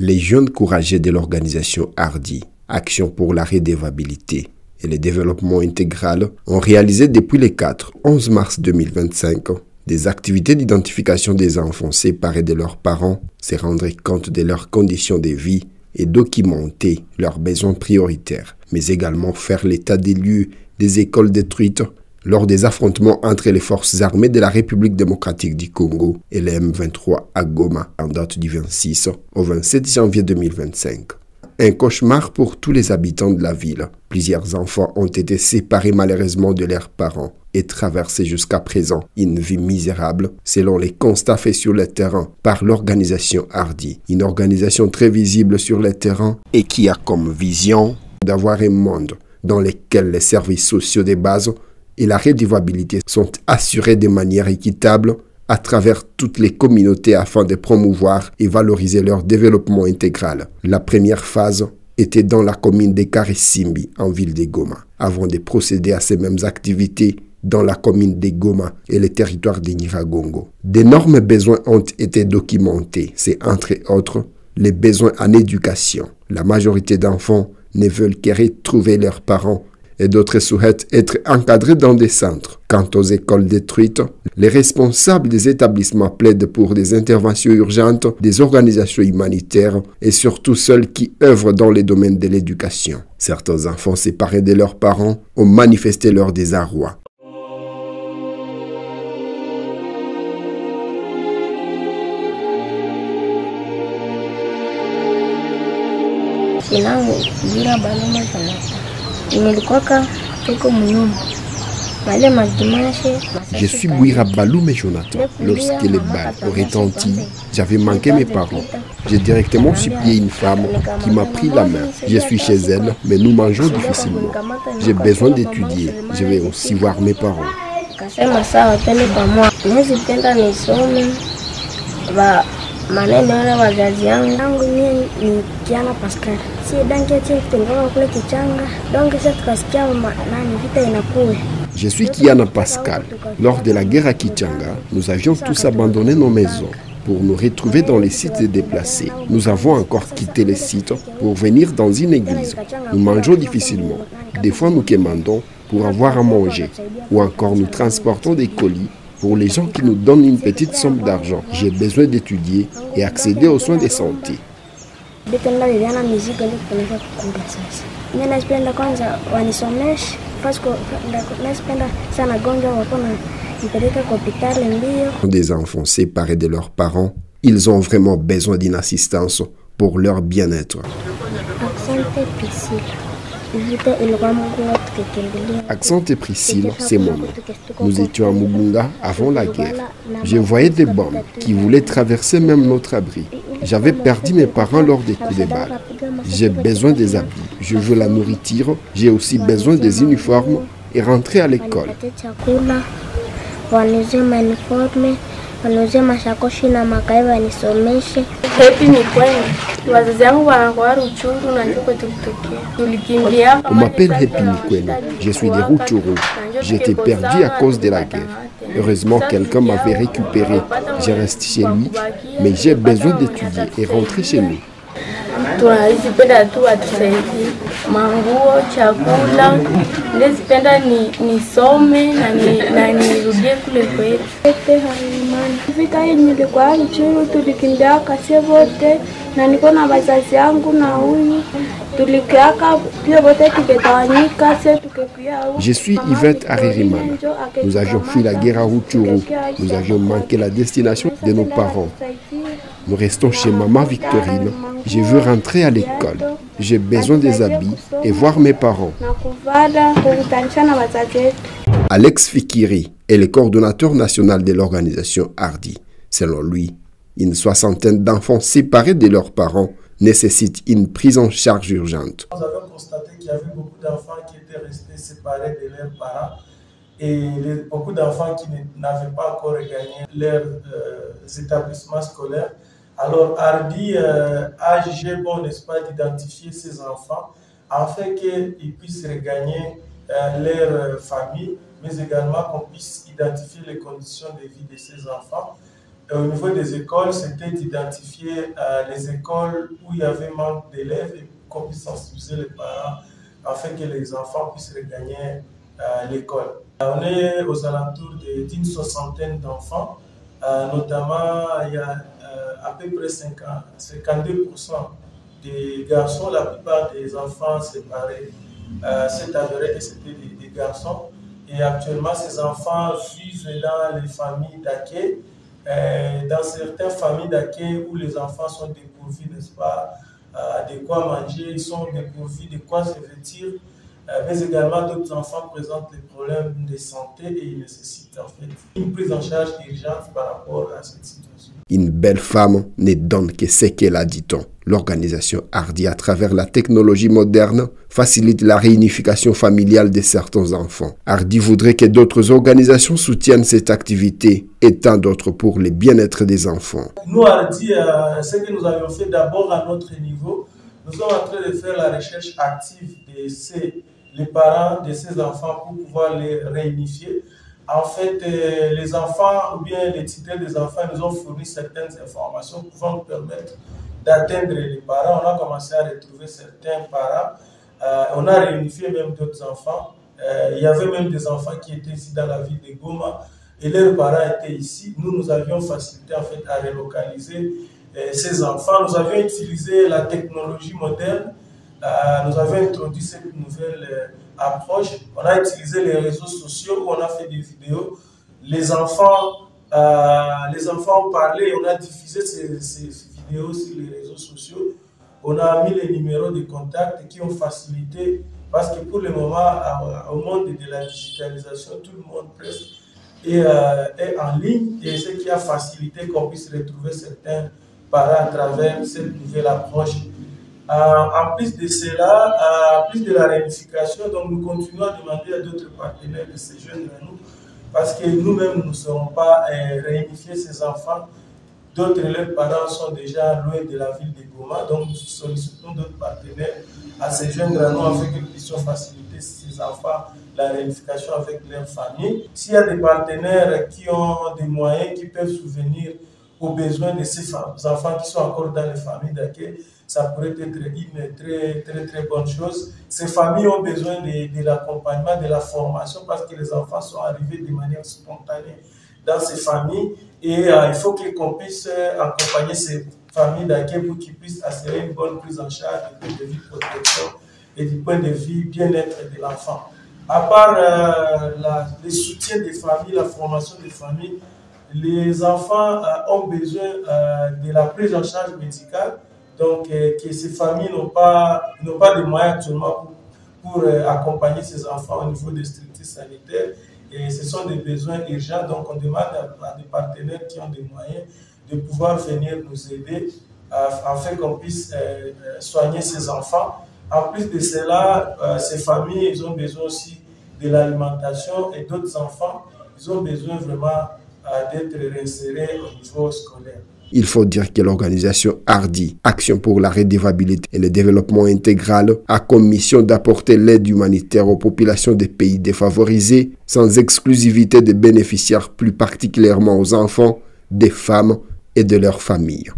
Les jeunes courageux de l'organisation Hardy, Action pour la redevabilité et le développement intégral, ont réalisé depuis le 4-11 mars 2025 des activités d'identification des enfants séparés de leurs parents, se rendre compte de leurs conditions de vie et documenter leurs besoins prioritaires, mais également faire l'état des lieux des écoles détruites lors des affrontements entre les forces armées de la République démocratique du Congo et les M23 à Goma en date du 26 au 27 janvier 2025. Un cauchemar pour tous les habitants de la ville. Plusieurs enfants ont été séparés malheureusement de leurs parents et traversé jusqu'à présent une vie misérable selon les constats faits sur le terrain par l'organisation Hardy. Une organisation très visible sur le terrain et qui a comme vision d'avoir un monde dans lequel les services sociaux de base et la redevabilité sont assurés de manière équitable à travers toutes les communautés afin de promouvoir et valoriser leur développement intégral. La première phase était dans la commune de Karisimbi, en ville de Goma, avant de procéder à ces mêmes activités dans la commune de Goma et le territoire de Nyiragongo. D'énormes besoins ont été documentés. C'est entre autres les besoins en éducation. La majorité d'enfants ne veulent que retrouver leurs parents et d'autres souhaitent être encadrés dans des centres. Quant aux écoles détruites, les responsables des établissements plaident pour des interventions urgentes des organisations humanitaires et surtout celles qui œuvrent dans les domaines de l'éducation. Certains enfants séparés de leurs parents ont manifesté leur désarroi. Je suis Bouira Baloumé Jonathan. Lorsque les balles ont retenti, j'avais manqué mes parents. J'ai directement supplié une femme qui m'a pris la main. Je suis chez elle, mais nous mangeons difficilement. J'ai besoin d'étudier. Je vais aussi voir mes parents. Maneno ya wazazi yangu ni Kiana Pascal. Si danke chini kutoka kule Kichanga. Donc sasa tukasikia nani vita inakuwa. Je suis Kiana Pascal. Lors de la guerre à Kichanga, nous avions tous abandonné nos maisons pour nous retrouver dans les sites déplacés. Nous avons encore quitté les sites pour venir dans une église. Nous mangeons difficilement. Des fois nous commandons pour avoir à manger ou encore nous transportons des colis pour les gens qui nous donnent une petite somme d'argent. J'ai besoin d'étudier et accéder aux soins de santé. Des enfants séparés de leurs parents, ils ont vraiment besoin d'une assistance pour leur bien-être. Accent et Priscille, c'est mon nom. Nous étions à Mugunga avant la guerre. Je voyais des bombes qui voulaient traverser même notre abri. J'avais perdu mes parents lors des coups de balle. J'ai besoin des habits. Je veux la nourriture. J'ai aussi besoin des uniformes et rentrer à l'école. On m'appelle Happy Nikwena. Je suis de Rutshuru. J'étais perdu à cause de la guerre. Heureusement, quelqu'un m'avait récupéré. Je reste chez lui, mais j'ai besoin d'étudier et rentrer chez nous. Tunazipenda tu atusaidie manguo, chakula. Nilizipenda nisome na nirudie kule kwetu. Vita hii nilikuwa Rutshuru, tulikimbia kasi wote na niko na wazazi yangu na huyu tulikiaka pia wote tuketawanyika sasa tukepia. Je suis Yvette Aririmana. Nous avions fui la guerre à Rutshuru. Nous avions manqué la destination de nos parents. Nous restons chez maman Victorine. Je veux rentrer à l'école. J'ai besoin des habits et voir mes parents. Alex Fikiri est le coordonnateur national de l'organisation Hardy. Selon lui, une soixantaine d'enfants séparés de leurs parents nécessitent une prise en charge urgente. Nous avons constaté qu'il y avait beaucoup d'enfants qui étaient restés séparés de leurs parents et beaucoup d'enfants qui n'avaient pas encore regagné leurs établissements scolaires. Alors Hardy a jugé bon, n'est-ce pas, d'identifier ces enfants afin qu'ils puissent regagner leur famille, mais également qu'on puisse identifier les conditions de vie de ces enfants au niveau des écoles, c'était d'identifier les écoles où il y avait manque d'élèves et qu'on puisse sensibiliser les parents afin que les enfants puissent regagner l'école. On est aux alentours d'une soixantaine d'enfants, notamment il y a à peu près 52% des garçons, la plupart des enfants séparés. C'est avéré que c'était des garçons. Et actuellement, ces enfants vivent dans les familles d'accueil. Dans certaines familles d'accueil où les enfants sont dépourvus, n'est-ce pas, de quoi manger, ils sont dépourvus de quoi se vêtir, mais également d'autres enfants présentent des problèmes de santé et ils nécessitent en fait une prise en charge urgente par rapport à cette situation. Une belle femme ne donne que ce qu'elle a, dit-on. L'organisation Hardy, à travers la technologie moderne, facilite la réunification familiale de certains enfants. Hardy voudrait que d'autres organisations soutiennent cette activité et tant d'autres pour le bien-être des enfants. Nous, Hardy, ce que nous avions fait d'abord à notre niveau, nous sommes en train de faire la recherche active les parents de ces enfants pour pouvoir les réunifier. En fait, les enfants ou bien les tuteurs des enfants nous ont fourni certaines informations pouvant nous permettre d'atteindre les parents. On a commencé à retrouver certains parents. On a réunifié même d'autres enfants. Il y avait même des enfants qui étaient ici dans la ville de Goma et leurs parents étaient ici. Nous avions facilité en fait à relocaliser ces enfants. Nous avions utilisé la technologie moderne. Nous avions introduit cette nouvelle approche. On a utilisé les réseaux sociaux où on a fait des vidéos. Les enfants ont parlé, on a diffusé ces vidéos sur les réseaux sociaux. On a mis les numéros de contact qui ont facilité, parce que pour le moment, au monde de la digitalisation, tout le monde presque est en ligne, et ce qui a facilité qu'on puisse retrouver certains parents à travers cette nouvelle approche. En plus de cela, en plus de la réunification, donc nous continuons à demander à d'autres partenaires de se joindre à nous, parce que nous-mêmes, nous ne serons pas réunifier ces enfants. D'autres, leurs parents sont déjà loin de la ville de Goma, donc nous sollicitons d'autres partenaires à se joindre à nous afin que nous puissions faciliter ces enfants la réunification avec leurs familles. S'il y a des partenaires qui ont des moyens, qui peuvent subvenir aux besoins de ces enfants qui sont encore dans les familles d'accueil, ça pourrait être une très bonne chose. Ces familles ont besoin de l'accompagnement, de la formation, parce que les enfants sont arrivés de manière spontanée dans ces familles, et il faut qu'on puisse accompagner ces familles d'accueil pour qu'ils puissent assurer une bonne prise en charge du point de vue protection et du point de vue bien-être de l'enfant. À part le soutien des familles, la formation des familles, les enfants ont besoin de la prise en charge médicale, donc que ces familles n'ont pas de moyens actuellement pour accompagner ces enfants au niveau des structures sanitaires, et ce sont des besoins urgents, donc on demande à des partenaires qui ont des moyens de pouvoir venir nous aider afin qu'on puisse soigner ces enfants. En plus de cela, ces familles, ils ont besoin aussi de l'alimentation, et d'autres enfants, ils ont besoin vraiment d'être réinsérés au niveau scolaire. Il faut dire que l'organisation Hardy, Action pour la redevabilité et le développement intégral, a comme mission d'apporter l'aide humanitaire aux populations des pays défavorisés, sans exclusivité des bénéficiaires, plus particulièrement aux enfants, des femmes et de leurs familles.